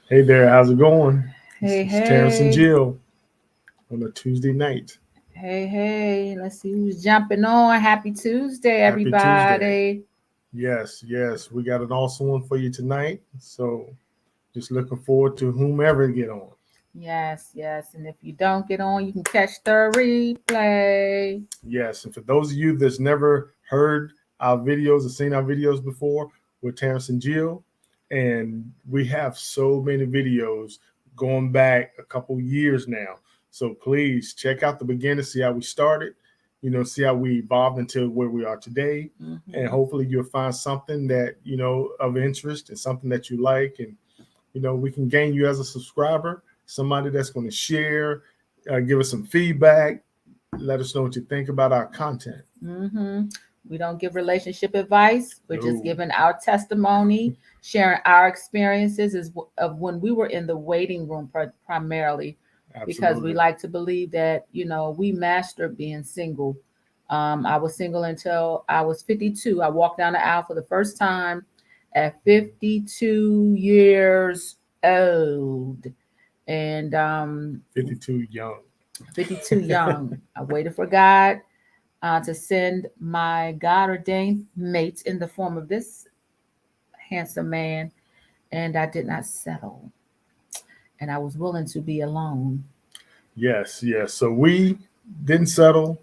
Hey there, how's it going? This Hey, is Terence and hey, Jill on a Tuesday night. hey. Let's see who's jumping on. Happy Tuesday, Happy Tuesday. everybody. Yes, we got an awesome one for you tonight. So just looking forward to whomever get on. Yes. And if you don't get on, you can catch the replay. Yes, and for those of you that's never heard our videos or seen our videos before, we're Terrence and Jill, and we have so many videos going back a couple years now. So please check out the beginning, see how we started, see how we evolved until where we are today. And Hmm. hopefully you'll find something that, of interest and something that you like. And, we can gain you as a subscriber, somebody that's going to share, give us some feedback, let us know what you think about our content. hmm We don't give relationship advice. We're just No, giving our testimony, sharing our experiences of when we were in the waiting room primarily, because we absolutely. like to believe that, we mastered being single. I was single until I was 52. I walked down the aisle for the first time at 52 years old. And 52 young. 52 young. I waited for God to send my God ordained mate in the form of this handsome man, and I did not settle, and I was willing to be alone. Yes. So we didn't settle.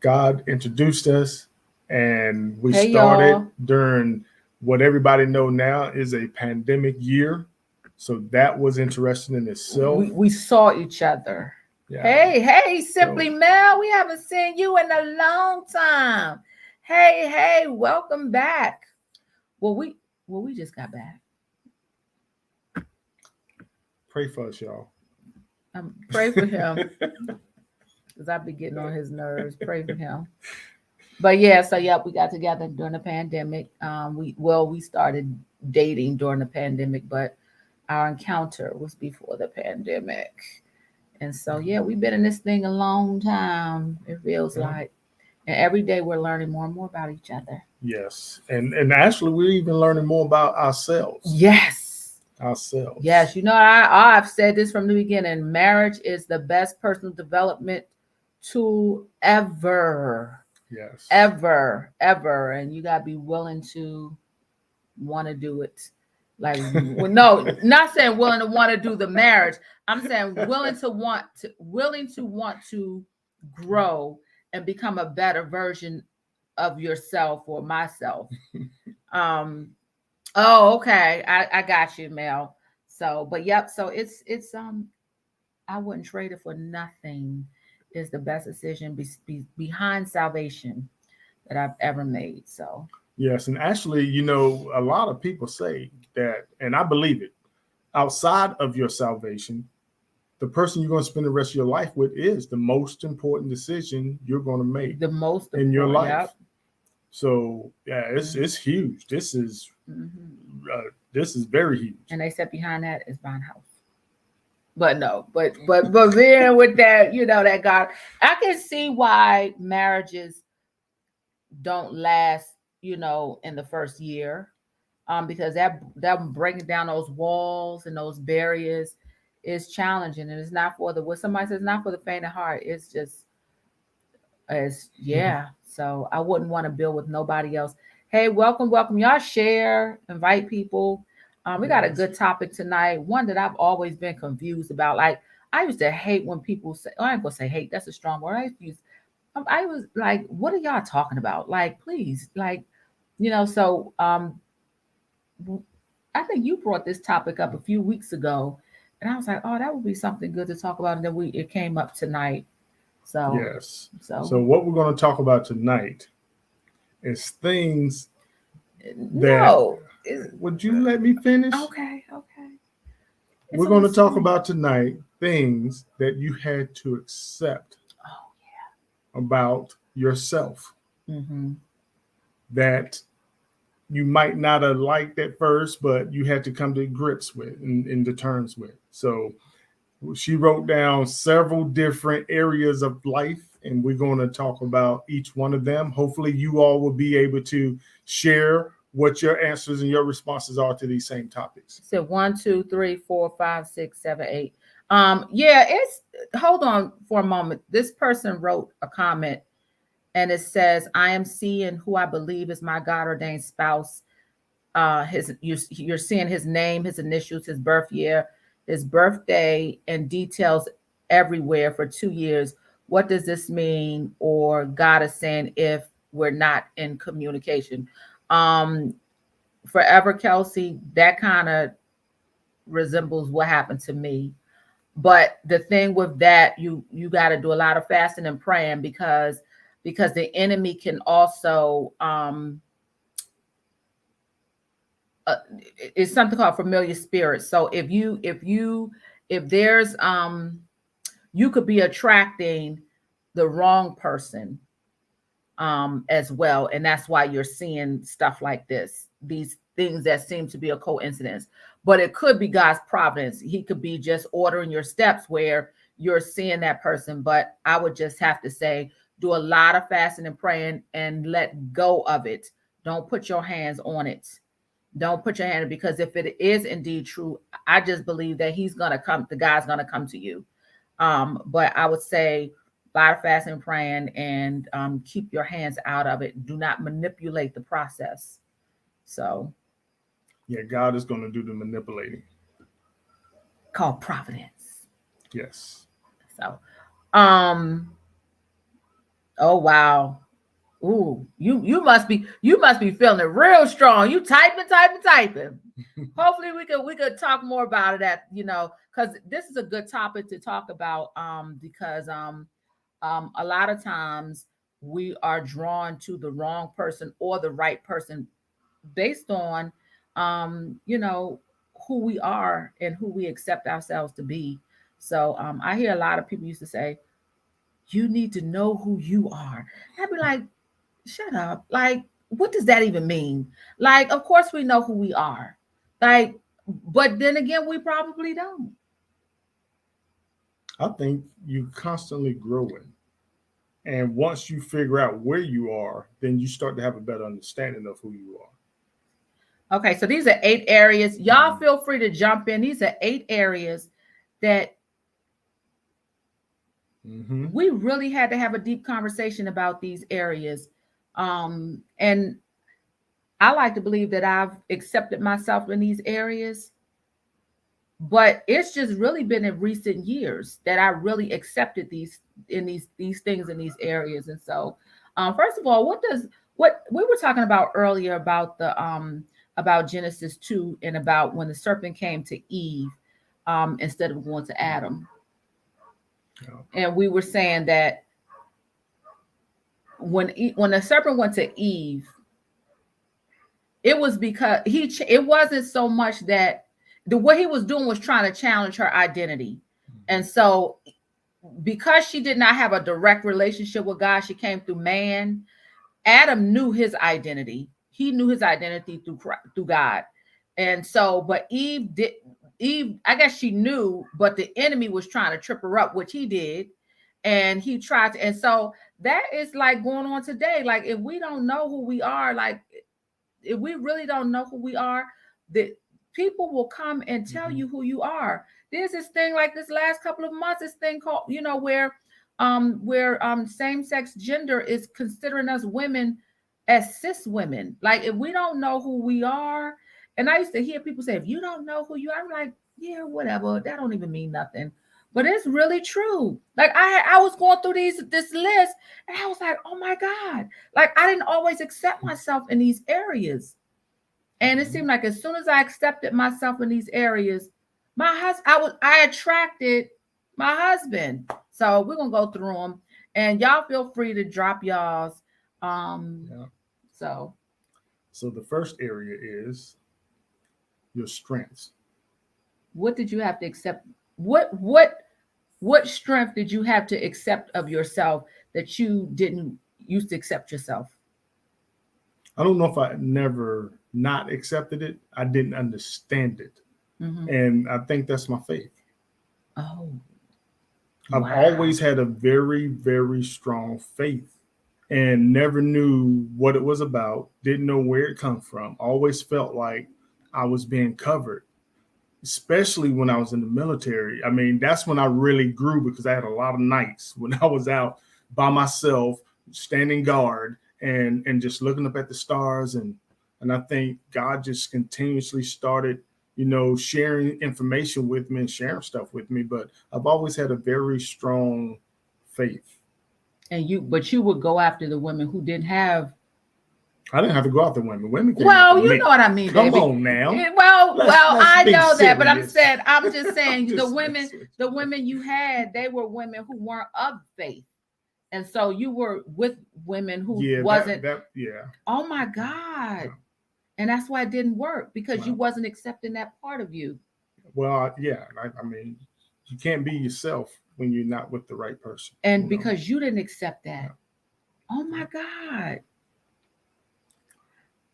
God introduced us, and we Hey, started y'all. during what everybody know now is a pandemic year. So that was interesting in itself. We saw each other. Yeah. Hey, So Simply Mel, we haven't seen you in a long time. Hey, welcome back. Well, we just got back. pray for us, y'all. Pray for him because I be getting on his nerves. Pray for him. But yeah, so yep, we got together during the pandemic. We started dating during the pandemic, but our encounter was before the pandemic. And so yeah, we've been in this thing a long time. It feels Yeah. like, and every day we're learning more and more about each other. Yes. And actually we're even learning more about ourselves. Yes, Ourselves. yes. I've said this from the beginning. Marriage is the best personal development tool Yes. ever, and you gotta be willing to want to do it. Like, well, no, not saying willing to want to do the marriage. I'm saying willing to want to grow and become a better version of yourself or myself. Um. Oh, okay. I got you, Mel. So, but yep. So it's. I wouldn't trade it for nothing. Is the best decision behind salvation that I've ever made. So. Yes, and actually, a lot of people say that, and I believe it. Outside of your salvation, the person you're going to spend the rest of your life with is the most important decision you're going to make The most in your important. life. Yep. So yeah, it's huge. Mm-hmm. This is very huge. And they said behind that is buying a house. But no, but then with that, that God, I can see why marriages don't last, in the first year, because that breaking down those walls and those barriers is challenging, and it's not for the what somebody says not for the faint of heart. It's just as yeah. So I wouldn't want to build with nobody else. Hey, welcome. Y'all share, invite people. We got a Yes. good topic tonight. One that I've always been confused about. Like I used to hate when people say, oh, I ain't gonna say hate. That's a strong word. I was like, what are y'all talking about? Like, please, like, So I think you brought this topic up a few weeks ago, and I was like, oh, that would be something good to talk about. And then it came up tonight. So Yes. So so what we're going to talk about tonight is things that. no. Would you let me finish? Okay. It's We're on going the to talk screen. about tonight things that you had to accept Oh about yourself yeah. that you might not have liked at first, but you had to come to grips with and into terms with. So she wrote down several different areas of life, and we're going to talk about each one of them. Hopefully, you all will be able to share what your answers and your responses are to these same topics. So 1, 2, 3, 4, 5, 6, 7, 8. Yeah, it's hold on for a moment. This person wrote a comment and it says, I am seeing who I believe is my God-ordained spouse. You're seeing his name, his initials, his birth year, his birthday, and details everywhere for 2 years. What does this mean? Or God is saying if we're not in communication. Forever, Kelsey, that kind of resembles what happened to me. But the thing with that, you got to do a lot of fasting and praying because the enemy can also it's something called familiar spirits. So if there's you could be attracting the wrong person as well, and that's why you're seeing stuff like this, these things that seem to be a coincidence. But it could be God's providence. He could be just ordering your steps where you're seeing that person. But I would just have to say, do a lot of fasting and praying and let go of it. Don't put your hands on it. Don't put your hand, because if it is indeed true, I just believe that he's going to come, the guy's going to come to you. But I would say a lot of fasting and praying, and keep your hands out of it. Do not manipulate the process. So yeah, God is going to do the manipulating. Called providence. Yes. So oh wow. Ooh, you must be feeling it real strong. You typing. Hopefully we could talk more about it because this is a good topic to talk about because a lot of times we are drawn to the wrong person or the right person based on who we are and who we accept ourselves to be. So I hear a lot of people used to say, you need to know who you are. I'd be like, shut up. Like, what does that even mean? Like, of course we know who we are. Like, but then again, we probably don't. I think you constantly growing. And once you figure out where you are, then you start to have a better understanding of who you are. Okay, so these are 8 areas. Y'all feel free to jump in. These are 8 areas that we really had to have a deep conversation about these areas. And I like to believe that I've accepted myself in these areas, but it's just really been in recent years that I really accepted these things in these areas. And so, first of all, what we were talking about earlier about about Genesis 2 and about when the serpent came to Eve instead of going to Adam. And we were saying that when the serpent went to Eve, it was because it wasn't so much that what he was doing was trying to challenge her identity. And so because she did not have a direct relationship with God, she came through man. Adam knew his identity. He knew his identity through God. And so, but Eve, I guess she knew, but the enemy was trying to trip her up, which he did. And he tried to, and so that is like going on today. Like, if we don't know who we are, like, if we really don't know who we are, that people will come and tell you who you are. There's this thing like this last couple of months, this thing called, where same-sex gender is considering us women as cis women. Like, if we don't know who we are, and I used to hear people say, if you don't know who you are, I'm like, yeah, whatever. That don't even mean nothing. But it's really true. Like, I was going through this list, and I was like, oh my God. Like, I didn't always accept myself in these areas. And it seemed like as soon as I accepted myself in these areas, I attracted my husband. So we're gonna go through them, and y'all feel free to drop y'all's. So the first area is your strengths. What did you have to accept? What strength did you have to accept of yourself that you didn't used to accept yourself? I don't know if I never not accepted it. I didn't understand it. And I think that's my faith. Oh, I've always had a very, very strong faith and never knew what it was about, didn't know where it come from. Always felt like I was being covered, especially when I was in the military. I mean, that's when I really grew because I had a lot of nights when I was out by myself, standing guard and just looking up at the stars. And I think God just continuously started, sharing information with me and sharing stuff with me. But I've always had a very strong faith. But you would go after the women who didn't have. I didn't have to go after women. Women came Well, after you me. know what I mean, Come baby. on now. Well, Let's I be know that, but I'm serious. just saying I'm the women you had, they were women who weren't of faith. And so you were with women who wasn't. Yeah. Oh my God. Yeah. And that's why it didn't work, because you Wow. wasn't accepting that part of you. Well, yeah. I mean, you can't be yourself when you're not with the right person. And because you didn't accept that. Yeah. Oh my God.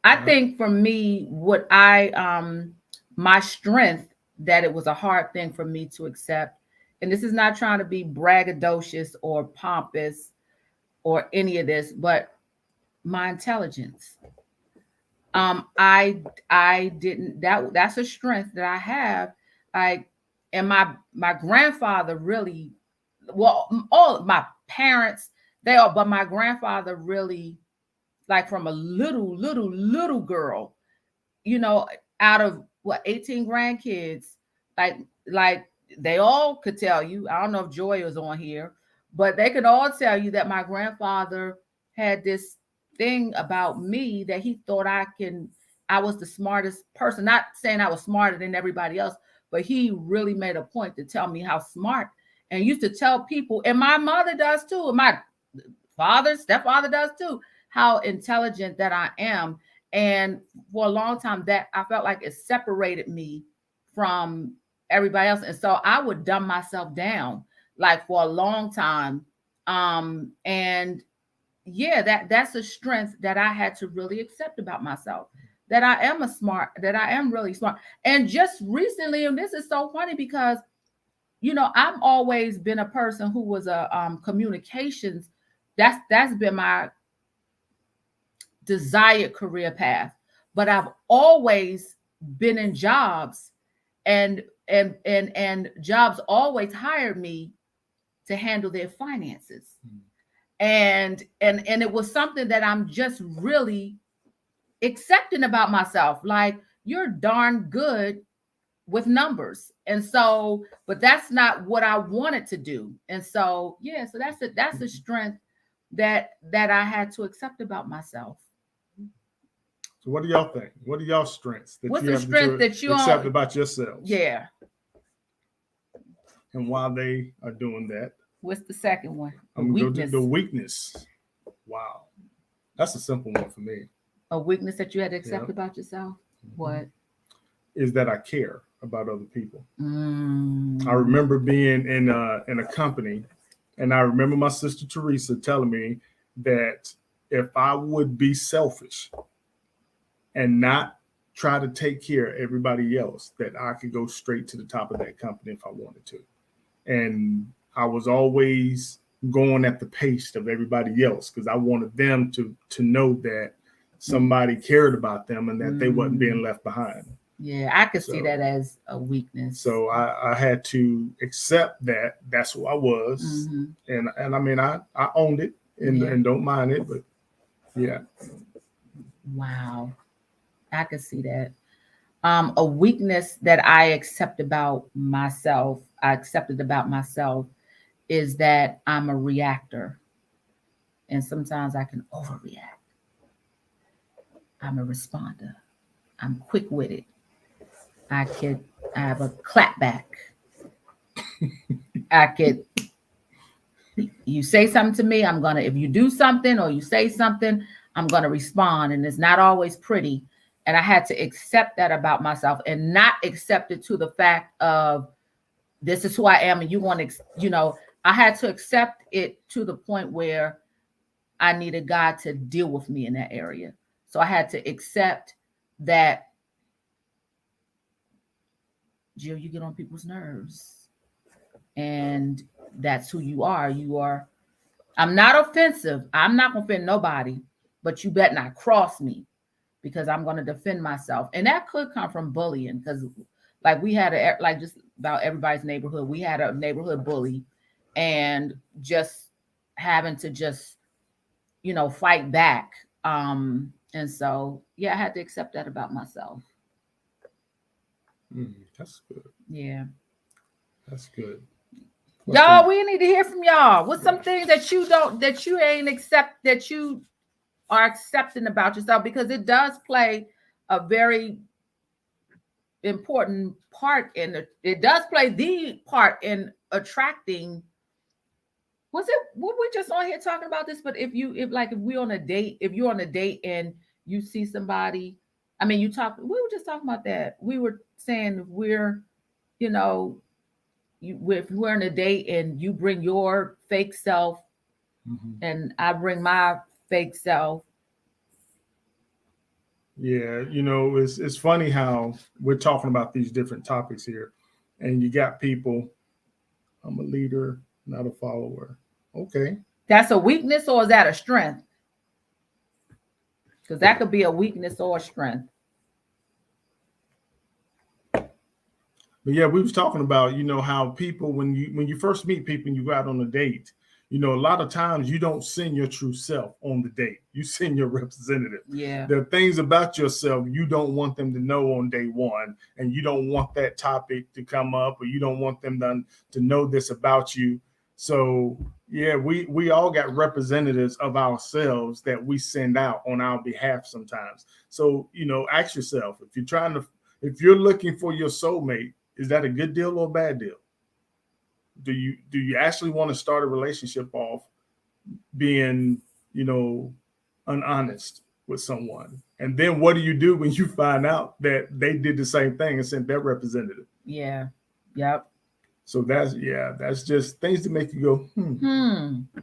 I think for me, my strength, that it was a hard thing for me to accept. And this is not trying to be braggadocious or pompous or any of this, but my intelligence. I didn't, that's a strength that I have. And my grandfather really, well, all my parents, but my grandfather really, like from a little girl, out of 18 grandkids, like they all could tell you. I don't know if Joy was on here, but they could all tell you that my grandfather had this thing about me, that he thought I was the smartest person. Not saying I was smarter than everybody else, but he really made a point to tell me how smart, and used to tell people, and my mother does too, and my stepfather does too, how intelligent that I am. And for a long time, that I felt like it separated me from everybody else. And so I would dumb myself down, like, for a long time. And yeah, that's a strength that I had to really accept about myself, that I am really smart. And just recently, and this is so funny because, I've always been a person who was a communications. That's been my desired career path, but I've always been in jobs, and jobs always hired me to handle their finances. And it was something that I'm just really accepting about myself. Like, you're darn good with numbers. And so, but that's not what I wanted to do. And so, yeah, so that's a strength that I had to accept about myself. So what do y'all think? What are y'all strengths that What's you the have strength that you accept about yourselves? Yeah. And while they are doing that, what's the second one? I'm going to go to the weakness. Wow. That's a simple one for me. A weakness that you had to accept about yourself? What? Is that I care about other people. I remember being in a company, and I remember my sister Teresa telling me that if I would be selfish and not try to take care of everybody else, that I could go straight to the top of that company if I wanted to. And I was always going at the pace of everybody else because I wanted them to know that somebody cared about them and that they wasn't being left behind. Yeah, I could see that as a weakness. So I had to accept that that's who I was. And I mean, I owned it and don't mind it, but yeah. Wow. I could see that. A weakness that I accepted about myself is that I'm a reactor. And sometimes I can overreact. I'm a responder. I'm quick-witted. I have a clapback. You say something to me, if you do something or you say something, I'm going to respond. And it's not always pretty. And I had to accept that about myself and not accept it to the fact of, this is who I am. And you want to, I had to accept it to the point where I needed God to deal with me in that area. So I had to accept that, Jill, you get on people's nerves. And that's who you are. I'm not offensive. I'm not going to offend nobody, but you better not cross me because I'm going to defend myself. And that could come from bullying because like we had like just about everybody's neighborhood, we had a neighborhood bully and just having to just, fight back. And so, yeah, I had to accept that about myself. That's good. Yeah. That's good. Y'all, we need to hear from y'all. What's some things that you ain't accept, that you are accepting about yourself? Because it does play a very important part it does play the part in attracting. What we just on here talking about this? But if you're on a date and you see somebody, we were just talking about that. We were saying if we're on a date and you bring your fake self and I bring my fake self. Yeah, it's funny how we're talking about these different topics here, and you got people, I'm a leader, not a follower. Okay. That's a weakness, or is that a strength? Because that could be a weakness or a strength. But yeah, we was talking about, how people, when you first meet people and you go out on a date, a lot of times you don't send your true self on the date. You send your representative. Yeah. There are things about yourself you don't want them to know on day one, and you don't want that topic to come up, or you don't want them to know this about you. So yeah, we all got representatives of ourselves that we send out on our behalf sometimes. So, ask yourself, if you're looking for your soulmate, is that a good deal or a bad deal? Do you actually want to start a relationship off being, unhonest with someone? And then what do you do when you find out that they did the same thing and sent their representative? Yeah. Yep. So that's just things to make you go,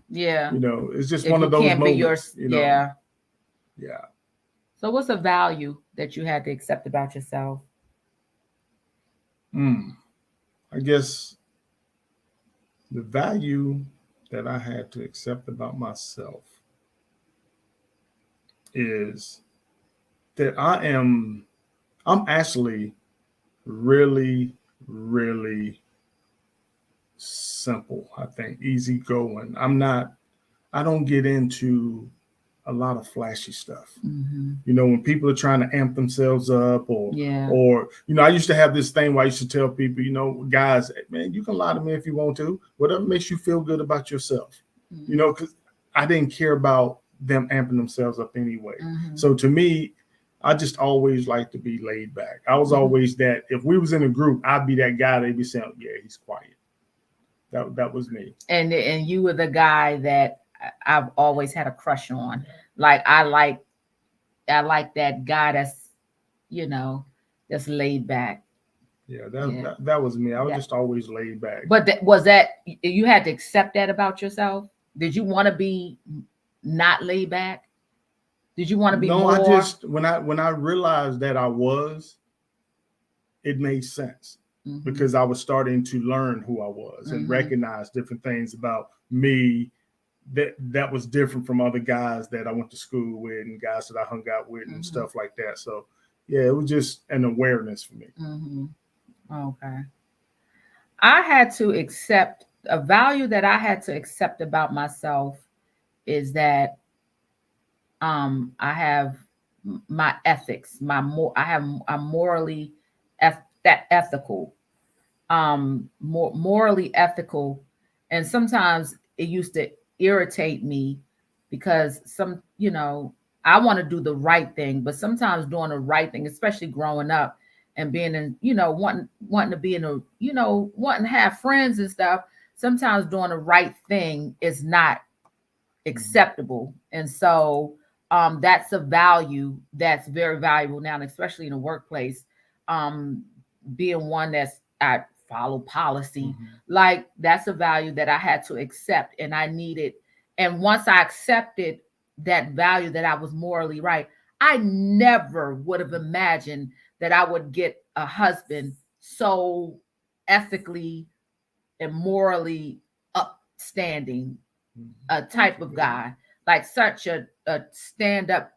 Yeah. It's just one of those moments. Yeah. Yeah. So what's a value that you had to accept about yourself? I guess the value that I had to accept about myself is that I'm actually really, really simple. I think easygoing. I don't get into a lot of flashy stuff. When people are trying to amp themselves up or I used to have this thing where I used to tell people, guys, man, you can lie to me if you want to, whatever makes you feel good about yourself, because I didn't care about them amping themselves up anyway. So to me, I just always like to be laid back. I was always that. If we was in a group, I'd be that guy. They'd be saying, yeah, he's quiet. That was me. And you were the guy that I've always had a crush on. Like I like that guy that's that's laid back. Yeah, that was me. I was just always laid back. But was that you had to accept that about yourself? Did you want to be not laid back? Did you want to be more? I just when I realized that I was, it made sense. Because I was starting to learn who I was and recognize different things about me that was different from other guys that I went to school with and guys that I hung out with and stuff like that. So yeah, it was just an awareness for me. Okay. I had to accept a value that I had to accept about myself is that I have my ethics, I'm morally ethical. Morally ethical, and sometimes it used to irritate me because I want to do the right thing, but sometimes doing the right thing, especially growing up and being in wanting to be in a wanting to have friends and stuff, sometimes doing the right thing is not acceptable. And so that's a value that's very valuable now, especially in a workplace, being one that's I follow policy. Like that's a value that I had to accept and I needed. And once I accepted that value that I was morally right, I never would have imagined that I would get a husband so ethically and morally upstanding type of guy, like such a stand-up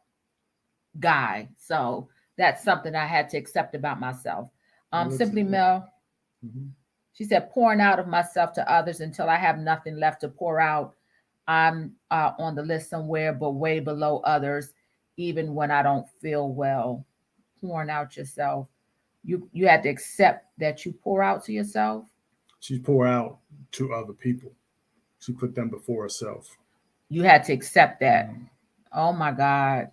guy. So that's something I had to accept about myself. Simply Mel, she said, pouring out of myself to others until I have nothing left to pour out. I'm on the list somewhere, but way below others, even when I don't feel well. Pouring out yourself. You had to accept that you pour out to yourself. She pour out to other people. She put them before herself. You had to accept that. Oh my God.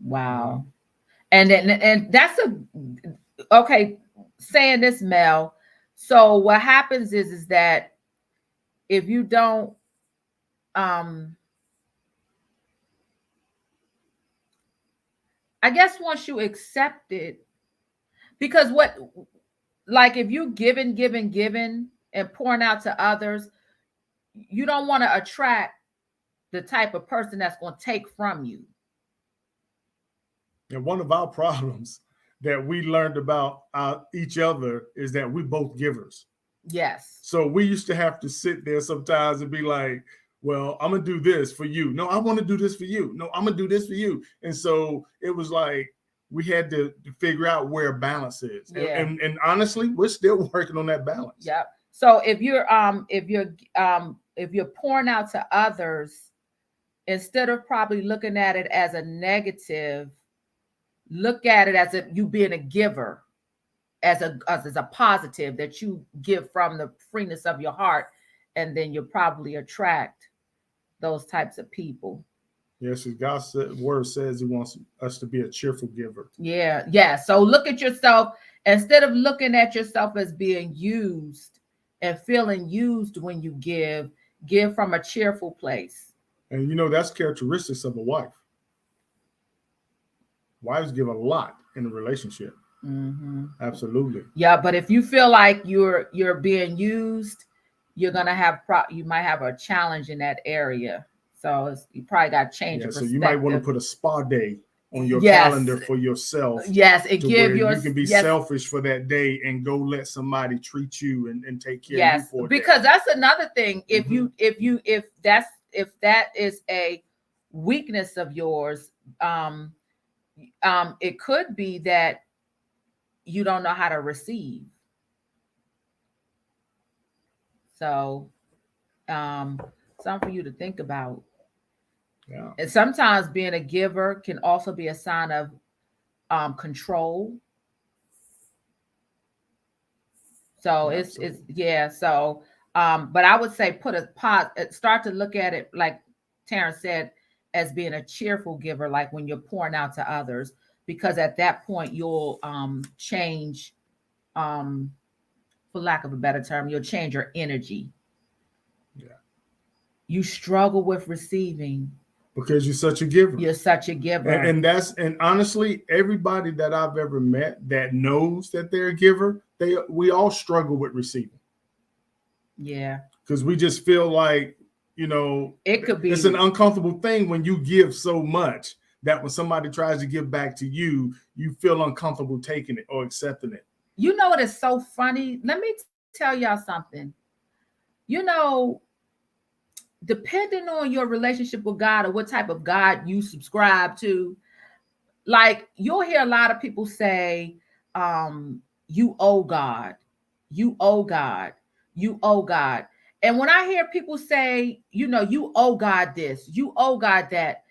Wow. And that's okay, saying this, Mel. So what happens is that if you don't I guess once you accept it, because like if you giving and pouring out to others, you don't want to attract the type of person that's going to take from you. And one of our problems that we learned about each other is that we both givers. Yes. So we used to have to sit there sometimes and be like, well, I'm going to do this for you. No, I want to do this for you. No, I'm going to do this for you. And so it was like we had to figure out where balance is. Yeah. And honestly, we're still working on that balance. Yeah. So if you're pouring out to others, instead of probably looking at it as a negative, look at it as you being a giver, as a positive, that you give from the freeness of your heart, and then you'll probably attract those types of people. Yes, God's word says he wants us to be a cheerful giver. Yeah. So look at yourself, instead of looking at yourself as being used and feeling used when you give from a cheerful place. And that's characteristics of a wife. Wives give a lot in a relationship. Absolutely. Yeah, but if you feel like you're being used, you're gonna have you might have a challenge in that area. So you probably got to change your perspective. So you might want to put a spa day on your calendar for yourself. Yes, it gives you. You can be selfish for that day and go let somebody treat you and take care of you for a day. Because that's another thing. If that is a weakness of yours, it could be that you don't know how to receive. So, something for you to think about. Yeah. And sometimes being a giver can also be a sign of control. So So, but I would say start to look at it like Terence said, as being a cheerful giver, like when you're pouring out to others, because at that point you'll change, for lack of a better term, you'll change your energy. Yeah. You struggle with receiving. Because you're such a giver. You're such a giver. And honestly, everybody that I've ever met that knows that they're a giver, we all struggle with receiving. Yeah. Because we just feel like, it could be. It's an uncomfortable thing when you give so much that when somebody tries to give back to you, you feel uncomfortable taking it or accepting it. You know what is so funny? Let me tell y'all something. Depending on your relationship with God or what type of God you subscribe to, like you'll hear a lot of people say, you owe God, you owe God, you owe God. And when I hear people say, you owe God this, you owe God that,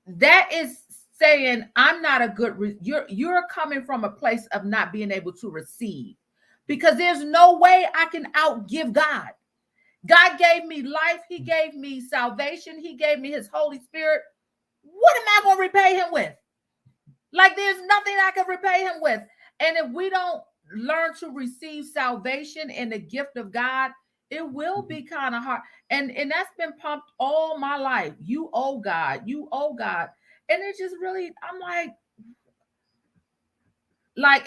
that is saying I'm not a good, you're coming from a place of not being able to receive, because there's no way I can outgive God. God gave me life. He gave me salvation. He gave me his Holy Spirit. What am I going to repay him with? Like there's nothing I can repay him with. And if we don't learn to receive salvation and the gift of God, it will be kind of hard. And that's been pumped all my life. You owe God. You owe God. And it just really, I'm like,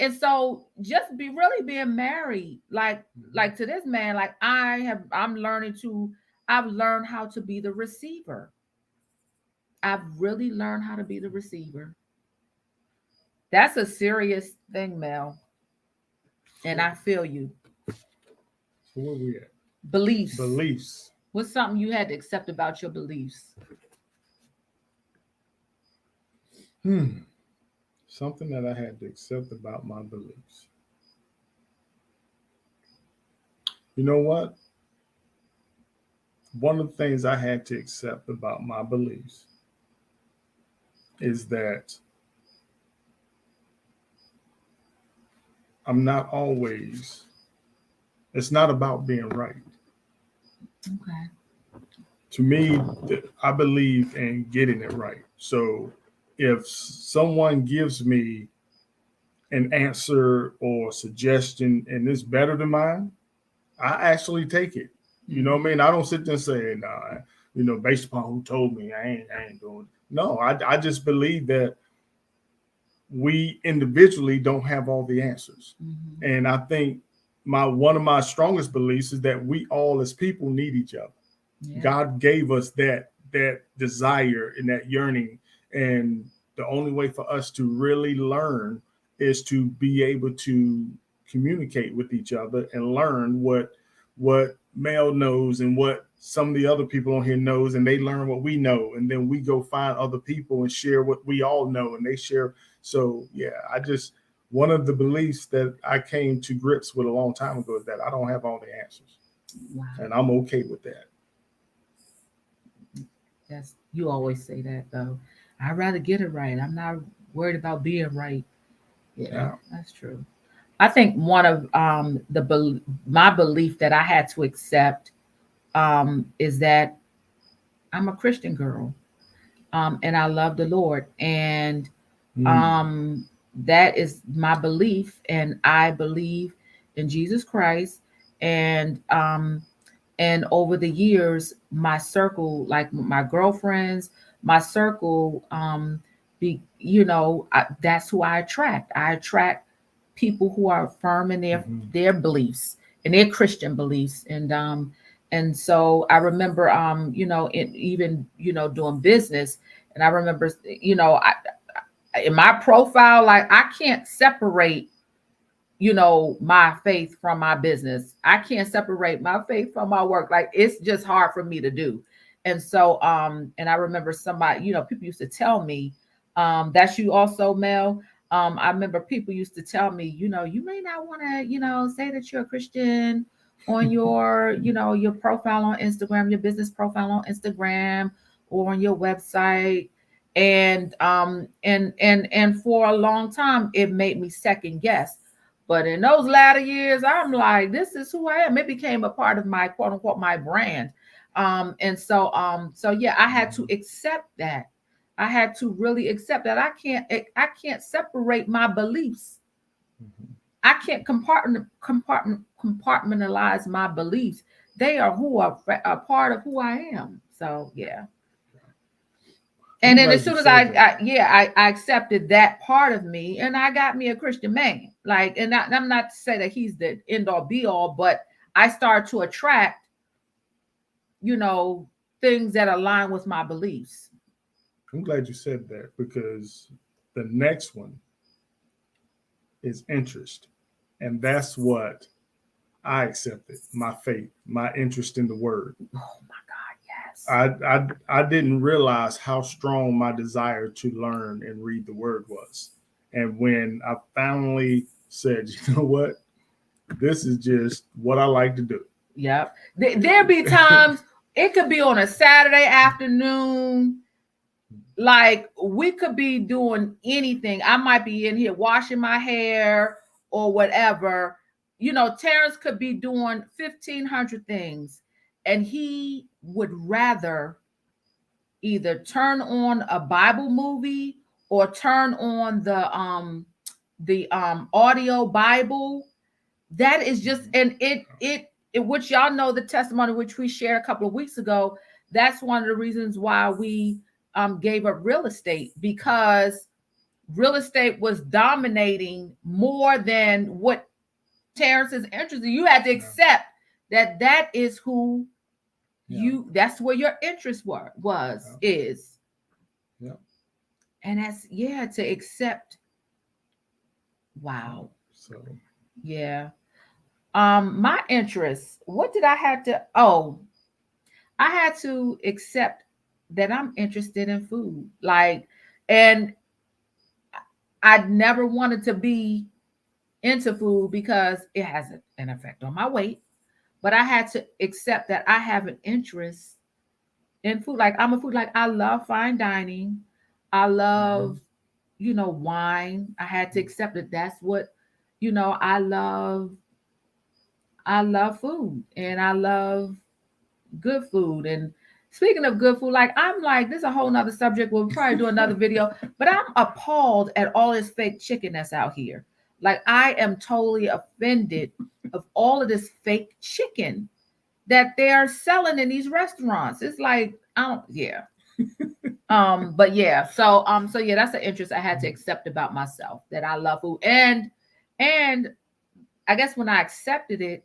and so just really being married, like to this man, like I've learned how to be the receiver. I've really learned how to be the receiver. That's a serious thing, Mel. And I feel you. So where we at? Beliefs. What's something you had to accept about your beliefs? Something that I had to accept about my beliefs. You know what? One of the things I had to accept about my beliefs is that I'm not always, it's not about being right. Okay. To me, I believe in getting it right. So if someone gives me an answer or suggestion and it's better than mine, I actually take it. You know what I mean? I don't sit there and say, nah, based upon who told me, I ain't doing it. No, I just believe that we individually don't have all the answers. Mm-hmm. And I think one of my strongest beliefs is that we all as people need each other. Yeah. God gave us that desire and that yearning. And the only way for us to really learn is to be able to communicate with each other and learn what Mel knows and what some of the other people on here knows, and they learn what we know, and then we go find other people and share what we all know, and they share. So yeah, one of the beliefs that I came to grips with a long time ago is that I don't have all the answers. Wow. And I'm okay with that. You always say that though. I'd rather get it right. I'm not worried about being right. Yeah. That's true. I think one of my belief that I had to accept is that I'm a Christian girl, and I love the Lord, and that is my belief, and I believe in Jesus Christ, and over the years, my circle, like my girlfriends, my circle, that's who I attract. I attract people who are firm in their beliefs and their Christian beliefs. And so I remember, even doing business. And I remember, in my profile, like I can't separate, my faith from my business. I can't separate my faith from my work. Like it's just hard for me to do. And so, and I remember somebody, people used to tell me, that's you also, Mel. I remember people used to tell me, you may not want to, say that you're a Christian on your, your profile on Instagram, your business profile on Instagram or on your website. And for a long time, it made me second guess. But in those latter years, I'm like, this is who I am. It became a part of my quote unquote my brand. So yeah, I had to accept that. I had to really accept that I can't separate my beliefs. Mm-hmm. I can't compartmentalize my beliefs. They are who are a part of who I am. So yeah. And then as soon as I accepted that part of me, and I got me a Christian man. Like, and I'm not to say that he's the end all be all, but I started to attract, things that align with my beliefs. I'm glad you said that, because the next one is interest. And that's what I accepted, my faith, my interest in the word. Oh my God, yes. I didn't realize how strong my desire to learn and read the word was. And when I finally said, you know what, this is just what I like to do. Yep. There'll be times, it could be on a Saturday afternoon. Like we could be doing anything. I might be in here washing my hair or whatever. Terrence could be doing 1,500 things, and he would rather either turn on a Bible movie or turn on the audio Bible. That is just, and it which y'all know the testimony which we shared a couple of weeks ago. That's one of the reasons why we gave up real estate, because real estate was dominating more than what Terrence is interested in. You had to accept that is who that's where your interest is. Yeah. And that's, to accept. Wow. So yeah. My interests, what did I have to, I had to accept that I'm interested in food. Like, and I never wanted to be into food because it has an effect on my weight. But I had to accept that I have an interest in food. Like I'm a food, like I love fine dining. I love, wine. I had to accept that that's what, I love food and I love good food. And speaking of good food, like I'm like, this is a whole nother subject. We'll probably do another video, but I'm appalled at all this fake chicken that's out here. Like I am totally offended of all of this fake chicken that they are selling in these restaurants. It's like, I don't, yeah. But yeah, so yeah, that's an interest I had to accept about myself, that I love food. And I guess when I accepted it,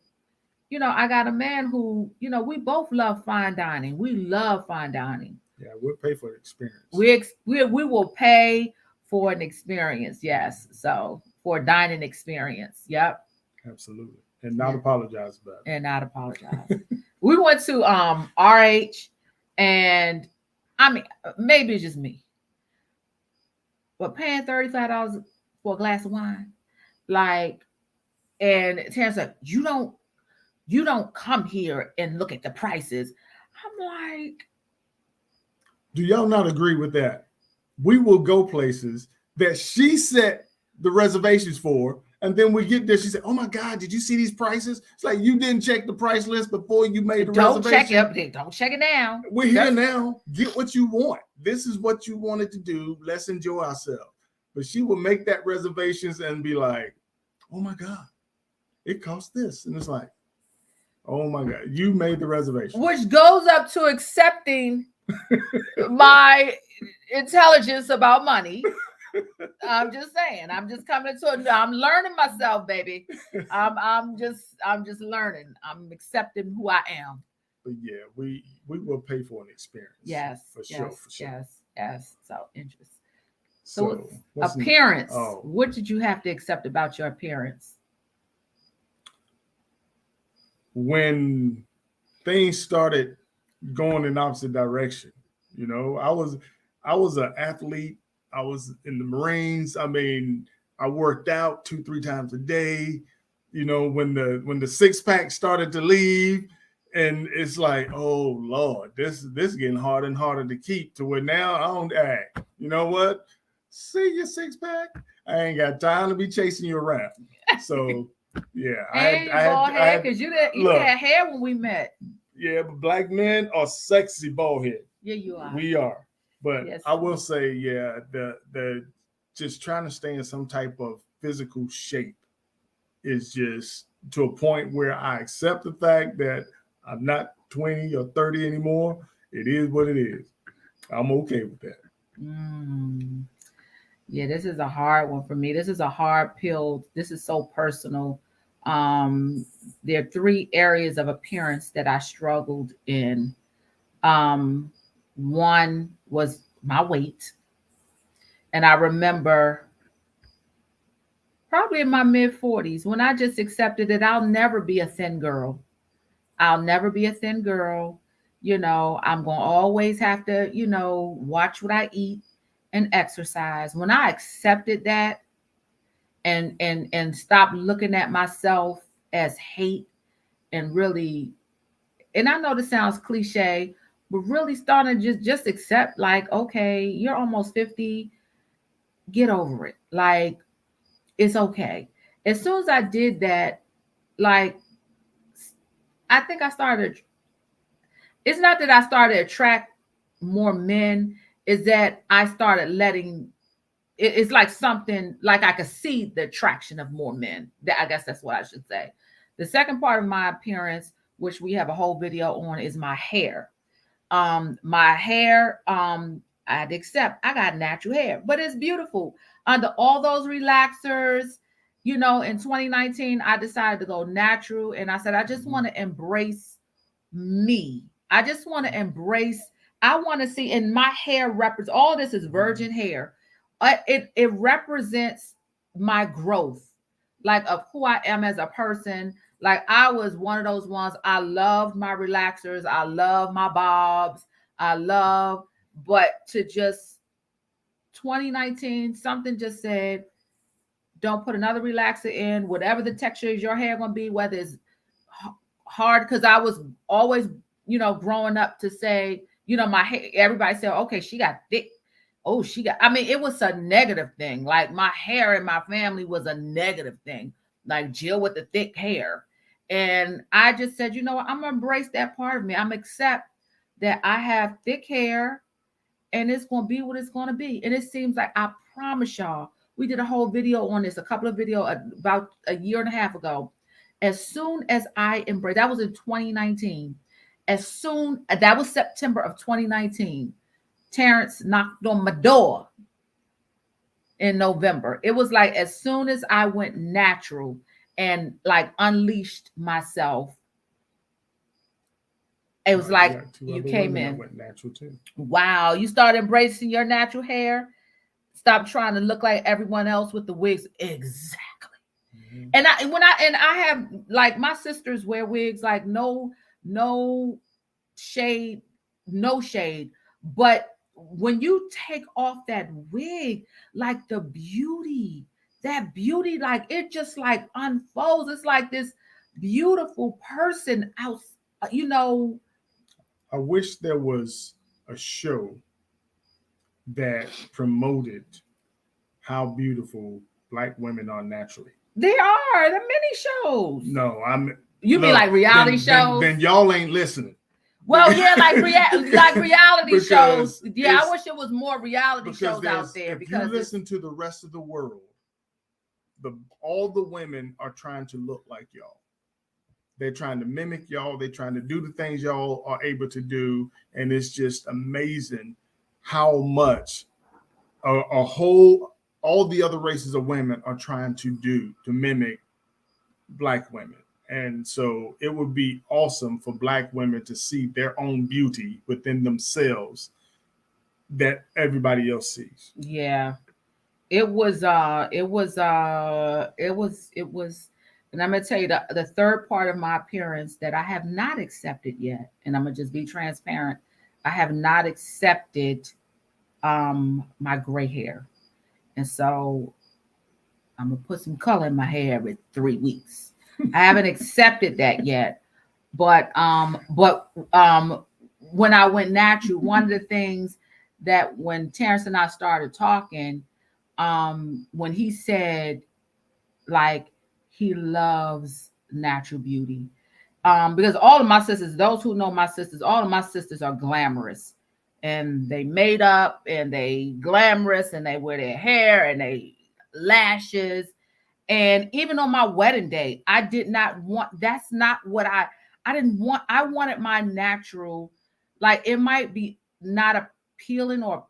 I got a man who, we both love fine dining. We love fine dining. Yeah, we'll pay for the experience. We will pay for an experience. Yes. So for a dining experience. Yep. Absolutely. And not apologize about it. And not apologize. We went to RH, and I mean, maybe it's just me, but paying $35 for a glass of wine, like, and Terrence said, you don't come here and look at the prices. I'm like, do y'all not agree with that? We will go places that she set the reservations for, and then we get there. She said, "Oh my God, did you see these prices?" It's like you didn't check the price list before you made the reservation. Don't check it now. We're here now. Get what you want. This is what you wanted to do. Let's enjoy ourselves. But she will make that reservations and be like, "Oh my God, it costs this," and it's like, "Oh my God, you made the reservation." Which goes up to accepting my intelligence about money. I'm just saying. I'm just coming to it. I'm learning myself, baby. I'm just learning. I'm accepting who I am. But yeah, we will pay for an experience. Yes, for sure. Yes. So interesting. So appearance. What did you have to accept about your appearance? When things started going in opposite direction, I was an athlete. I was in the Marines. I mean, I worked out 2-3 times a day. When the six pack started to leave, and it's like, oh Lord, this is getting harder and harder to keep, to where now I don't act. You know what? See your six pack. I ain't got time to be chasing you around. So yeah, I had because you had hair when we met. Yeah, but black men are sexy bald head. Yeah, you are. We are. But yes. I will say, yeah, the just trying to stay in some type of physical shape is just to a point where I accept the fact that I'm not 20 or 30 anymore. It is what it is. I'm okay with that. Yeah, this is a hard one for me. This is a hard pill. This is so personal. There are 3 areas of appearance that I struggled in. One was my weight. And I remember probably in my mid-40s when I just accepted that I'll never be a thin girl. I'll never be a thin girl. I'm going to always have to, watch what I eat and exercise. When I accepted that and stopped looking at myself as hate, and really, and I know this sounds cliche, but really starting to just accept, like, okay, you're almost 50, get over it. Like, it's okay. As soon as I did that, like, I think I started, it's not that I started to attract more men, is that I started letting, it's like something, like I could see the attraction of more men. I guess that's what I should say. The second part of my appearance, which we have a whole video on, is my hair. My hair, I'd accept I got natural hair, but it's beautiful. Under all those relaxers, in 2019, I decided to go natural. And I said, I just want to embrace me. I just want to embrace, I want to see, and my hair represents, all this is virgin hair. It represents my growth, like of who I am as a person. Like I was one of those ones. I loved my relaxers. I love my bobs. But to just 2019, something just said, don't put another relaxer in, whatever the texture is your hair going to be, whether it's hard. Cause I was always, growing up to say, my hair, everybody said, okay, she got thick. Oh, it was a negative thing. Like my hair in my family was a negative thing. Like Jill with the thick hair. And I just said, you know what? I'm going to embrace that part of me. I'm accept that I have thick hair and it's going to be what it's going to be. And it seems like, I promise y'all, we did a whole video on this, a couple of videos about a year and a half ago. As soon as I embraced, that was in 2019. That was September of 2019. Terence knocked on my door in November. It was like as soon as I went natural and like unleashed myself, it was like you came in. Went natural too. Wow, you started embracing your natural hair. Stop trying to look like everyone else with the wigs. Exactly. Mm-hmm. And I have like my sisters wear wigs, like no shade, but when you take off that wig, like that beauty, like it just like unfolds. It's like this beautiful person out, I wish there was a show that promoted how beautiful Black women are naturally. There are many shows. No, you mean like reality shows? Then y'all ain't listening. Well, yeah, like reality shows. Yeah, I wish it was more reality shows out there. Because if you listen to the rest of the world, all the women are trying to look like y'all. They're trying to mimic y'all. They're trying to do the things y'all are able to do, and it's just amazing how much all the other races of women are trying to do to mimic Black women. And so it would be awesome for Black women to see their own beauty within themselves that everybody else sees. Yeah. It was, and I'm going to tell you the third part of my appearance that I have not accepted yet. And I'm going to just be transparent. I have not accepted my gray hair. And so I'm going to put some color in my hair every 3 weeks. I haven't accepted that yet, but when I went natural, one of the things that when Terence and I started talking, when he said like he loves natural beauty, because all of my sisters, those who know my sisters, all of my sisters are glamorous, and they made up and they glamorous and they wear their hair and they lashes. And even on my wedding day, I did not want, that's not what I didn't want. I wanted my natural, like it might be not appealing or,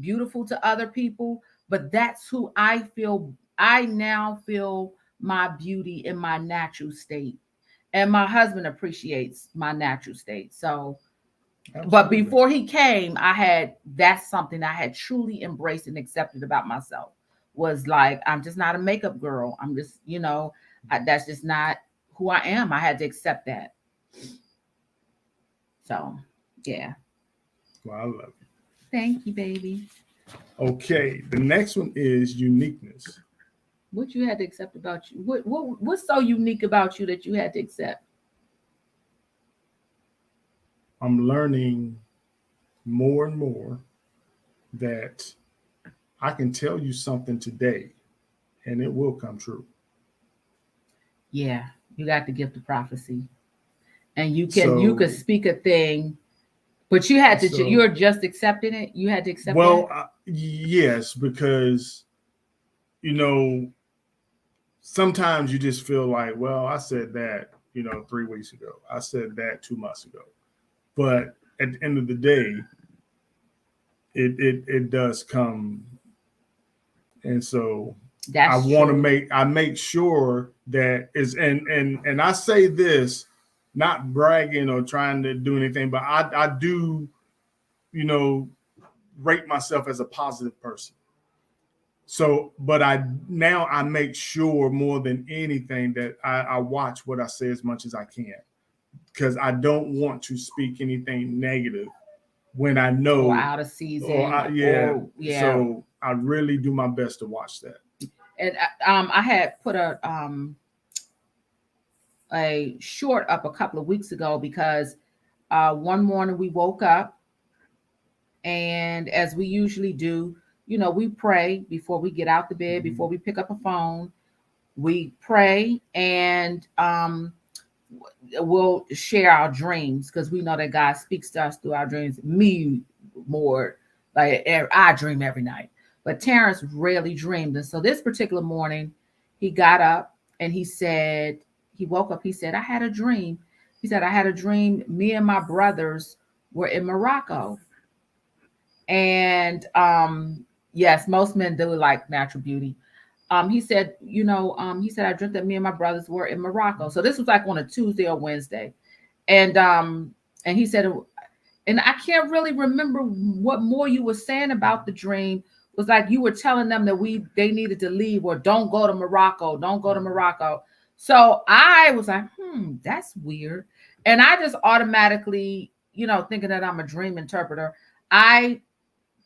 beautiful to other people, but that's who I feel. I now feel my beauty in my natural state. And my husband appreciates my natural state. So, absolutely. But before he came, that's something I had truly embraced and accepted about myself. Was like, I'm just not a makeup girl. I'm just, that's just not who I am. I had to accept that. So, yeah. Well, I love you. Thank you, baby. Okay, the next one is uniqueness. What you had to accept about you? What's so unique about you that you had to accept? I'm learning more and more that I can tell you something today and it will come true. Yeah, you got the gift of prophecy. And you could speak a thing, but you had to, you're just accepting it. You had to accept it. Well, yes, because, sometimes you just feel like, well, I said that, 3 weeks ago. I said that 2 months ago. But at the end of the day, it does come. And so I want to make sure that is, and I say this, not bragging or trying to do anything, but I do, rate myself as a positive person. So, but I make sure more than anything that I watch what I say as much as I can, because I don't want to speak anything negative when I know, or out of season, yeah. yeah. So I really do my best to watch that. And I had put a short up a couple of weeks ago because one morning we woke up, and as we usually do, we pray before we get out the bed, before we pick up a phone. We pray, and we'll share our dreams, because we know that God speaks to us through our dreams. Me more, like I dream every night, but Terrence rarely dreamed. And so this particular morning, he got up and he woke up. He said, I had a dream. He said, I had a dream. Me and my brothers were in Morocco. And yes, most men do like natural beauty. He said, he said, I dreamt that me and my brothers were in Morocco. So this was like on a Tuesday or Wednesday. And he said, and I can't really remember what more you were saying about the dream. It was like you were telling them that they needed to leave, or don't go to Morocco, don't go to Morocco. So I was like, that's weird. And I just automatically, thinking that I'm a dream interpreter, I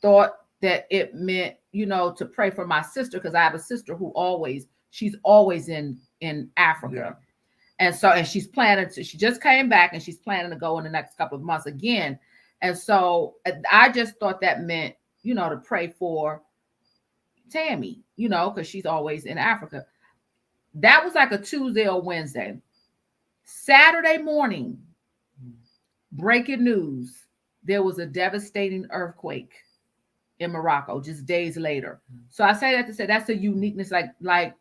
thought that it meant, to pray for my sister, because I have a sister she's always in Africa. Yeah. And she's she just came back, and she's planning to go in the next couple of months again. And so I just thought that meant, to pray for Tammy, because she's always in Africa. That was like a Tuesday or Wednesday. Saturday morning, breaking news, there was a devastating earthquake in Morocco just days later. So I say that to say that's a uniqueness, like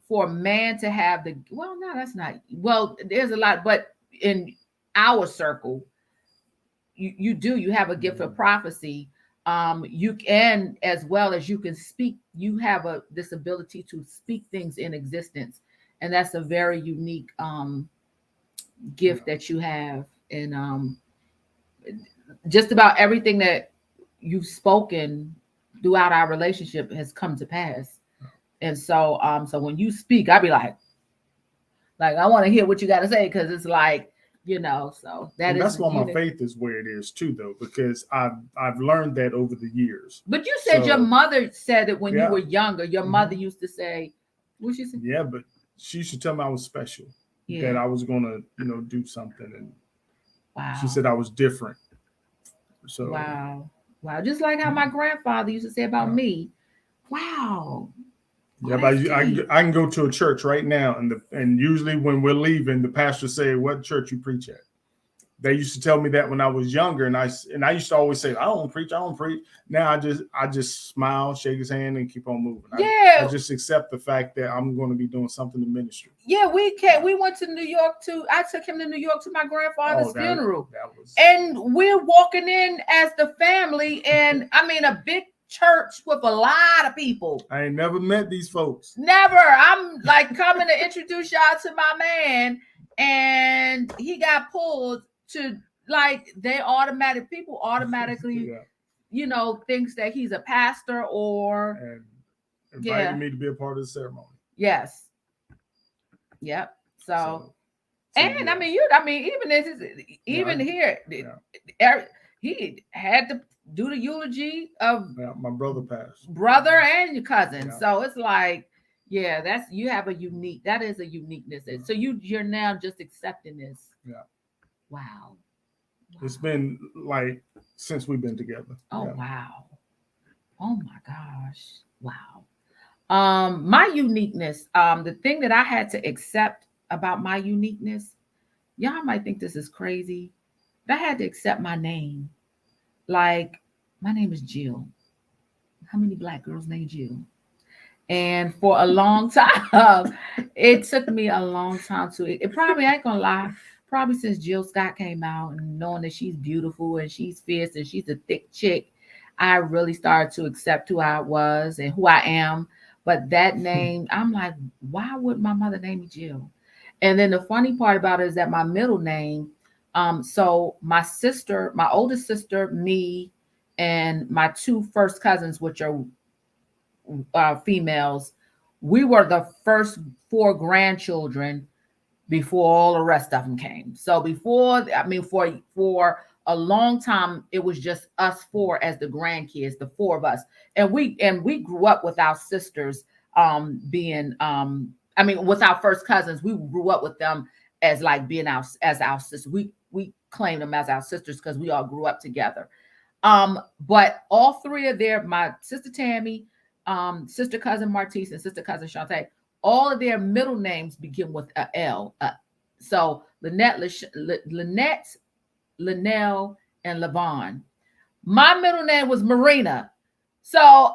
for a man to have there's a lot, but in our circle, you have a gift of prophecy. You can, as well as you can speak, you have this ability to speak things in existence. And that's a very unique gift that you have. And just about everything that you've spoken throughout our relationship has come to pass. And so so when you speak, I'll be like I want to hear what you got to say, because it's like, so that's why my faith is where it is too, though, because I've learned that over the years. But you said your mother said it when you were younger. Your mother used to say, what she said? Yeah, but she used to tell me I was special, that I was gonna, do something, and she said I was different. So wow, just like how my grandfather used to say about me. Wow. Yeah, but I can go to a church right now, and usually when we're leaving, the pastor say, "What church you preach at?" They used to tell me that when I was younger, and I used to always say, "I don't preach." Now I just smile, shake his hand, and keep on moving. I just accept the fact that I'm going to be doing something in ministry. Yeah, we went to New York I took him to New York to my grandfather's funeral, and we're walking in as the family, and I mean a big church with a lot of people. I ain't never met these folks. Never. I'm like coming to introduce y'all to my man, and he got pulled to people automatically thinks that he's a pastor or and invited me to be a part of the ceremony. Yes. Yep. So and even here, he had to do the eulogy of my brother passed. Brother and your cousin. Yeah. So it's like, you have that is a uniqueness. Yeah. So you're now just accepting this. Yeah. Wow. It's been like since we've been together. Oh wow. Oh my gosh. Wow. My uniqueness, the thing that I had to accept about my uniqueness, y'all might think this is crazy, but I had to accept my name. Like, my name is Jill. How many Black girls named Jill? And for a long time, it took me a long time it probably, I ain't gonna lie, probably since Jill Scott came out, and knowing that she's beautiful and she's fierce and she's a thick chick, I really started to accept who I was and who I am. But that name, I'm like, why would my mother name me Jill? And then the funny part about it is that my middle name, so my oldest sister, me, and my two first cousins, which are females. We were the first 4 grandchildren before all the rest of them came. So for a long time, it was just us 4 as the grandkids, the 4 of us, and we grew up with our sisters with our first cousins. We grew up with them as like being our sisters. We claim them as our sisters because we all grew up together. But all 3 of my sister Tammy, sister cousin Martise, and sister cousin Shantae, all of their middle names begin with a L. So Lynette, Linnell, and Levon. My middle name was Marina. So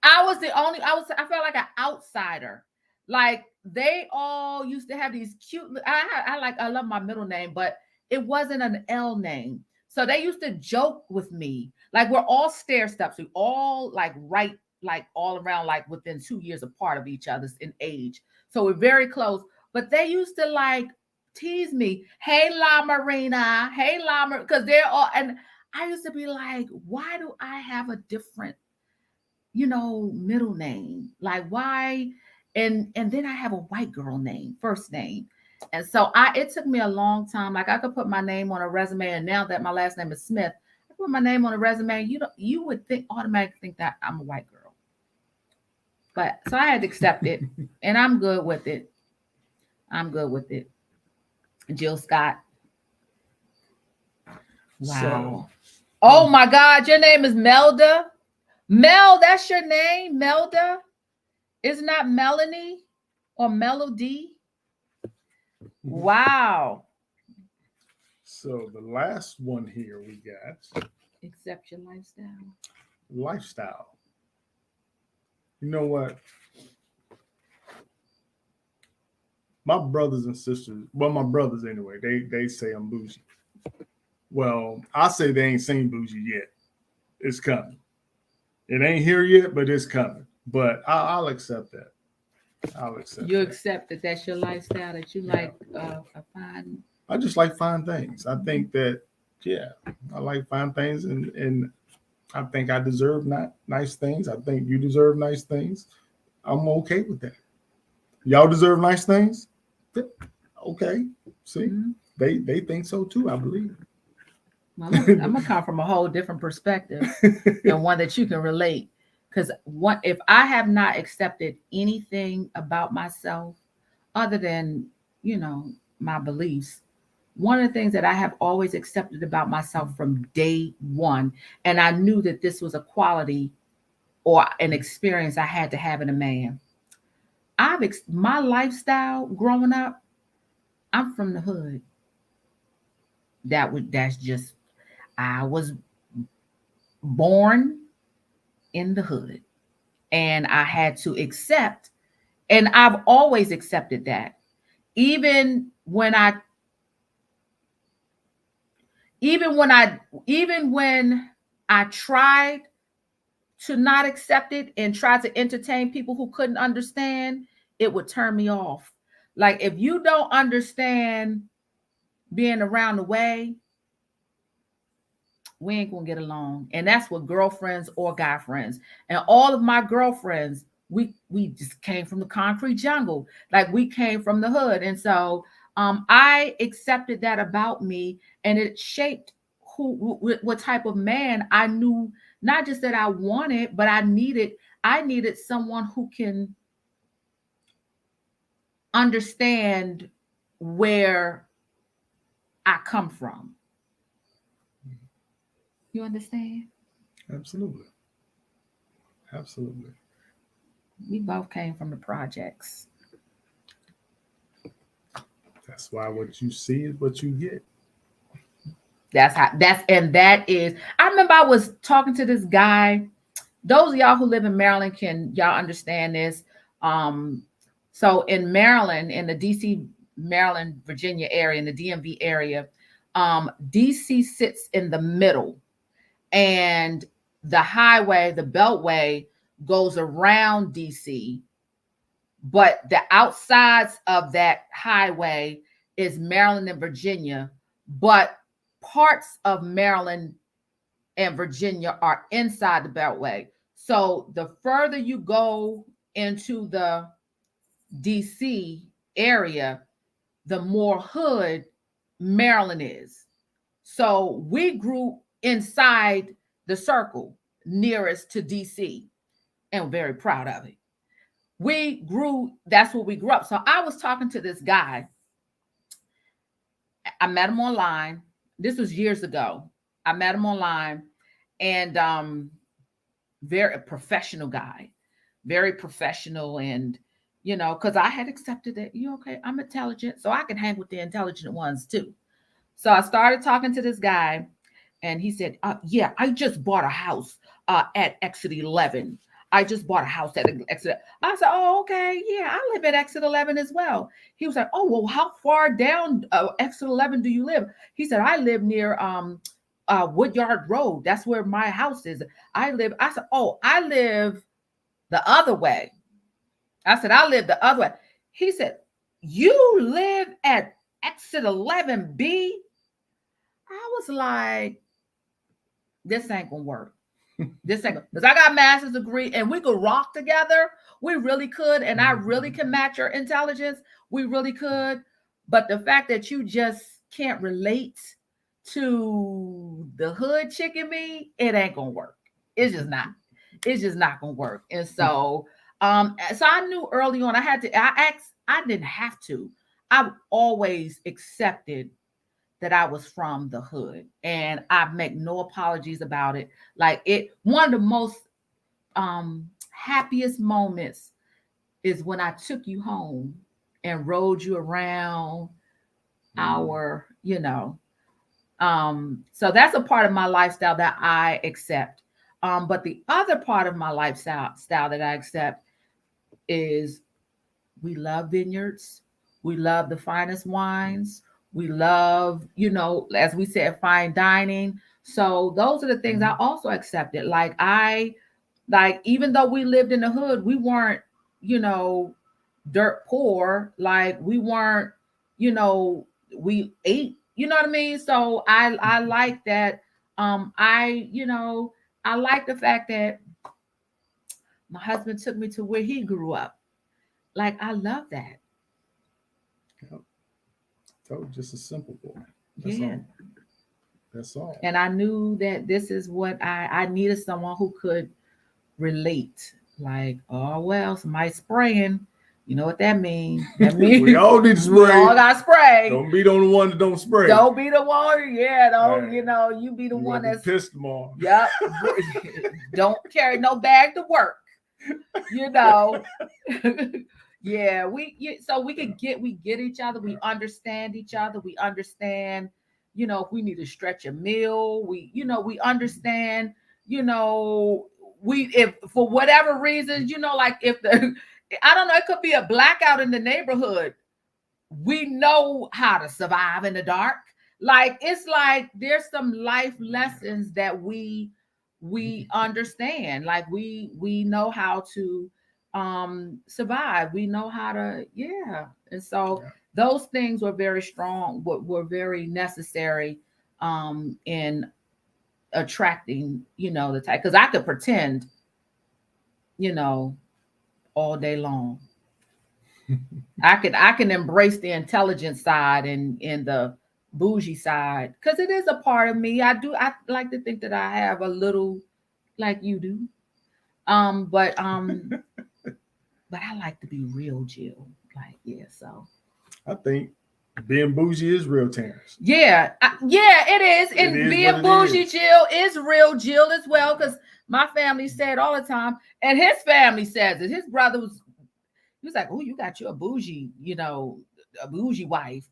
I felt like an outsider. Like they all used to have these cute, I love my middle name, but it wasn't an L name. So they used to joke with me. Like we're all stair steps. We all like right, like all around, like within 2 years apart of each other's in age. So we're very close. But they used to like tease me. Hey, La Marina. Hey, La Marina. Because they're all, and I used to be like, why do I have a different, middle name? Like why? And then I have a white girl name, first name. And so it took me a long time. Like I could put my name on a resume, and now that my last name is Smith, I put my name on a resume. You would automatically think that I'm a white girl. But so I had to accept it, and I'm good with it. Jill Scott. Wow. Oh my God, your name is Melda. Mel, that's your name, Melda. It's not Melanie or Melody. Wow. So the last one here we got. Accept your lifestyle. Lifestyle. You know what? My brothers and sisters, well, my brothers anyway, they say I'm bougie. Well, I say they ain't seen bougie yet. It's coming. It ain't here yet, but it's coming. But I'll accept that. You accept that that's your lifestyle, that you like a fine. I just like fine things. I think that, I like fine things, and I think I deserve nice things. I think you deserve nice things. I'm okay with that. Y'all deserve nice things? Okay. See, they think so too, I believe. Well, I'm gonna come from a whole different perspective and one that you can relate. Because if I have not accepted anything about myself other than, my beliefs, one of the things that I have always accepted about myself from day one, and I knew that this was a quality or an experience I had to have in a man. My lifestyle growing up, I'm from the hood. I was born in the hood, and I had to accept, and I've always accepted that. Even when I tried to not accept it and tried to entertain people who couldn't understand, it would turn me off. Like if you don't understand being around the way, we ain't gonna get along. And that's what girlfriends or guy friends. And all of my girlfriends, we just came from the concrete jungle. Like we came from the hood. And so I accepted that about me, and it shaped what type of man I knew, not just that I wanted, but I needed someone who can understand where I come from. You understand? Absolutely. We both came from the projects. That's why what you see is what you get. I remember I was talking to this guy. Those of y'all who live in Maryland, can y'all understand this? So in Maryland, in the DC, Maryland, Virginia area, in the DMV area, DC sits in the middle, and the highway, the Beltway, goes around DC, but the outsides of that highway is Maryland and Virginia, but parts of Maryland and Virginia are inside the Beltway. So the further you go into the DC area, the more hood Maryland is. So we grew inside the circle nearest to DC, and we're very proud of it. That's where we grew up. So I was talking to this guy. I met him online. This was years ago. I met him online, and very professional guy, very professional. And, because I had accepted that, okay, I'm intelligent, so I can hang with the intelligent ones too. So I started talking to this guy, and he said, yeah, I just bought a house at Exit 11. I just bought a house at Exit. I said, oh, okay. Yeah, I live at Exit 11 as well. He was like, oh, well, how far down Exit 11 do you live? He said, I live near Woodyard Road. That's where my house is. I said, oh, I live the other way. I said, I live the other way. He said, you live at Exit 11B? I was like, this ain't gonna work. This ain't, because I got a master's degree and we could rock together. We really could. And I really can match your intelligence. We really could. But the fact that you just can't relate to the hood chick in me, it ain't gonna work. It's just not. It's just not gonna work. And so I knew early on I didn't have to. I've always accepted that I was from the hood, and I make no apologies about it. Like, one of the most happiest moments is when I took you home and rode you around our, so that's a part of my lifestyle that I accept. But the other part of my lifestyle that I accept is we love vineyards. We love the finest wines. We love, as we said, fine dining. So those are the things I also accepted. Like, even though we lived in the hood, we weren't, dirt poor. Like, we weren't, we ate, you know what I mean? So I like that. I like the fact that my husband took me to where he grew up. Like, I love that. So just a simple boy. That's all. And I knew that this is what I needed, someone who could relate. Like, oh, well, somebody's spraying. You know what that means? That means we all need to spray. We all got spray. Don't be the only one that don't spray. Don't be the one. Yeah, don't, you be the one that's pissed them off. Yep. Don't carry no bag to work. Yeah, so we get each other. We understand each other. We understand, if we need to stretch a meal, we understand, if for whatever reasons, like if I don't know, it could be a blackout in the neighborhood. We know how to survive in the dark. Like, it's like there's some life lessons that we understand. Like, we know how to survive. We know how to, and so those things were very strong, were very necessary in attracting, the type, because I could pretend, all day long. I can embrace the intelligent side and the bougie side, because it is a part of me. I like to think that I have a little like you do. But I like to be real, Jill. Like, so I think being bougie is real, Terrence. Yeah, it is. And being bougie, Jill, is real, Jill, as well, because my family said all the time, and his family says it. His brother was like, oh, you got you a bougie, a bougie wife.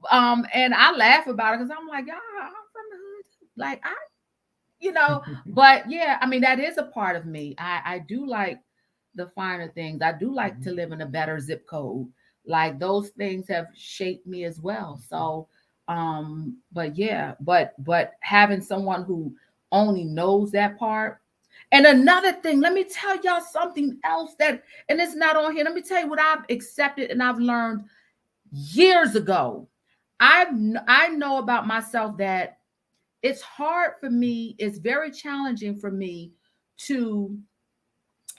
And I laugh about it because I'm like, I'm from the hood. Like, but yeah, I mean, that is a part of me. I do like the finer things. I do like to live in a better zip code. Like, those things have shaped me as well. So, but having someone who only knows that part. And another thing, let me tell y'all something else and it's not on here. Let me tell you what I've accepted and I've learned years ago. I know about myself that it's hard for me. It's very challenging for me to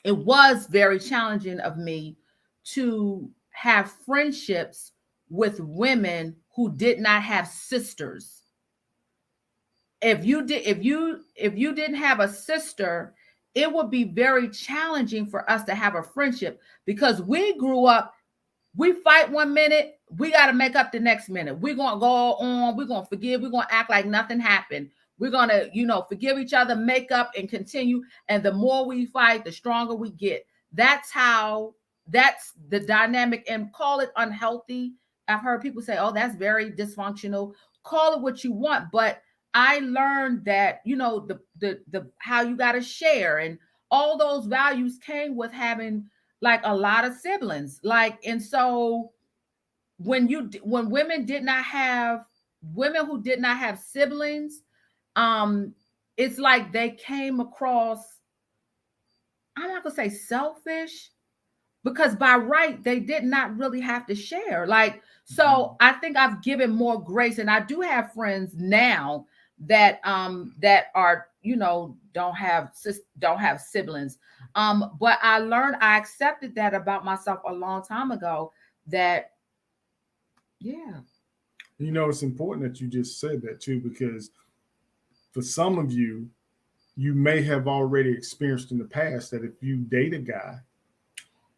it was very challenging of me to have friendships with women who did not have sisters. If you didn't have a sister, it would be very challenging for us to have a friendship, because we grew up, we fight 1 minute, we got to make up the next minute. We're going to go on, we're going to forgive, we're going to act like nothing happened. We're going to, forgive each other, make up, and continue. And the more we fight, the stronger we get. That's the dynamic, and call it unhealthy. I've heard people say, oh, that's very dysfunctional. Call it what you want. But I learned that, the how you got to share, and all those values came with having like a lot of siblings. And so when women who did not have siblings, it's like they came across, I'm not gonna say selfish, because by right they did not really have to share. So I think I've given more grace, and I do have friends now that are, don't have siblings. But I accepted that about myself a long time ago, that it's important that you just said that too, because for some of you, you may have already experienced in the past that if you date a guy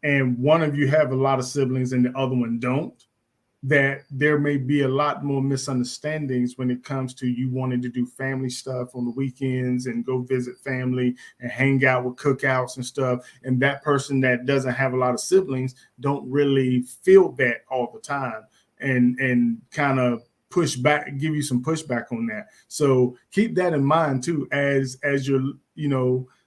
and one of you have a lot of siblings and the other one don't, that there may be a lot more misunderstandings when it comes to you wanting to do family stuff on the weekends and go visit family and hang out with cookouts and stuff. And that person that doesn't have a lot of siblings don't really feel that all the time, and kind of push back, give you some pushback on that. So keep that in mind too, as you're,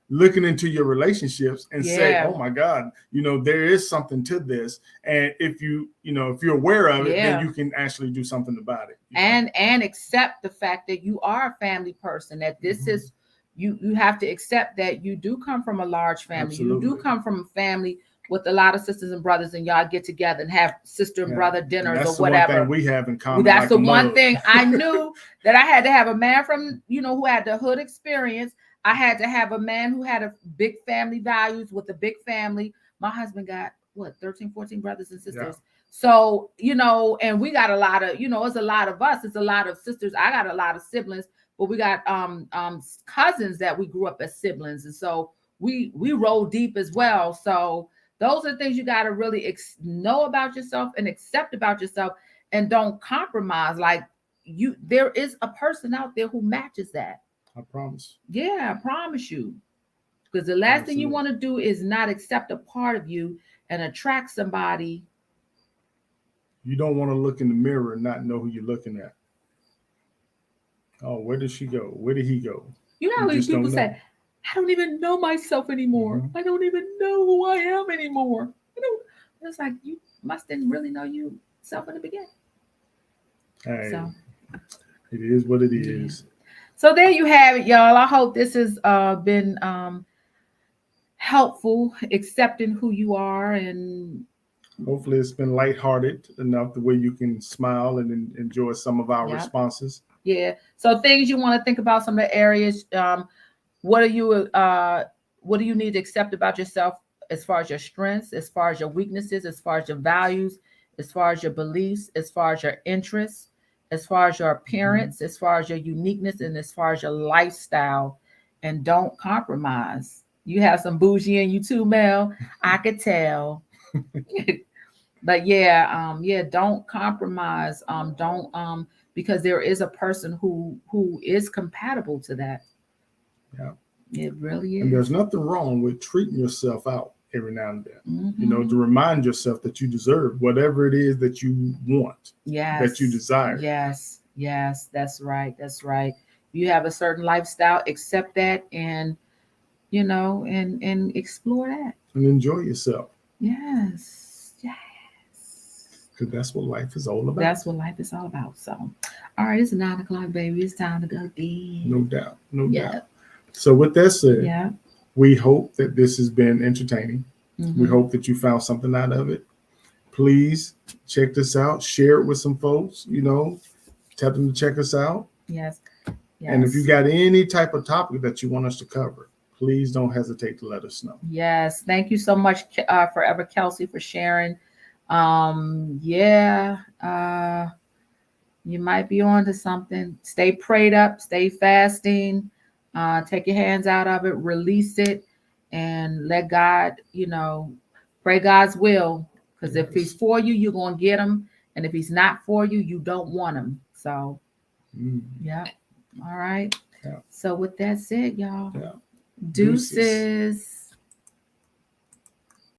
looking into your relationships and say, oh my God, there is something to this. And if you're aware of it, then you can actually do something about it. And accept the fact that you are a family person, that this is, you have to accept that you do come from a large family. Absolutely. You do come from a family with a lot of sisters and brothers, and y'all get together and have sister and brother dinners or whatever. One thing we have in common. That's the one thing I knew, that I had to have a man from, who had the hood experience. I had to have a man who had a big family values with a big family. My husband got 13, 14 brothers and sisters. Yeah. So, and we got a lot of, it's a lot of us. It's a lot of sisters. I got a lot of siblings, but we got cousins that we grew up as siblings. And so we roll deep as well. So those are things you got to really know about yourself and accept about yourself, and don't compromise. There is a person out there who matches that. I promise. Yeah, I promise you. Because the last thing you want to do is not accept a part of you and attract somebody. You don't want to look in the mirror and not know who you're looking at. Oh, where did she go? Where did he go? You know how many people say, I don't even know myself anymore. I don't even know who I am anymore. It's like, you must didn't really know yourself in the beginning. Hey, so it is what it is. So there you have it, y'all. I hope this has been helpful, accepting who you are, and hopefully it's been lighthearted enough the way you can smile and enjoy some of our responses. Yeah. So things you want to think about, some of the areas. What do you need to accept about yourself, as far as your strengths, as far as your weaknesses, as far as your values, as far as your beliefs, as far as your interests, as far as your appearance, as far as your uniqueness, and as far as your lifestyle. And don't compromise. You have some bougie in you too, Mel. I could tell. But don't compromise. Don't because there is a person who is compatible to that. Yeah. It really is. And there's nothing wrong with treating yourself out every now and then, to remind yourself that you deserve whatever it is that you want, that you desire. Yes, that's right. That's right. You have a certain lifestyle, accept that, and, and explore that. And enjoy yourself. Yes. Because that's what life is all about. That's what life is all about. So, all right, it's 9:00, baby. It's time to go to bed. No doubt. No doubt. So with that said, we hope that this has been entertaining. We hope that you found something out of it. Please check this out. Share it with some folks, tell them to check us out. Yes. And if you got any type of topic that you want us to cover, please don't hesitate to let us know. Yes. Thank you so much, Forever Kelsey, for sharing. Yeah. You might be on to something. Stay prayed up, stay fasting, take your hands out of it, release it, and let God, pray God's will. Because if he's for you, you're going to get him. And if he's not for you, you don't want him. So, yeah. All right. Yeah. So with that said, y'all, Yeah. deuces.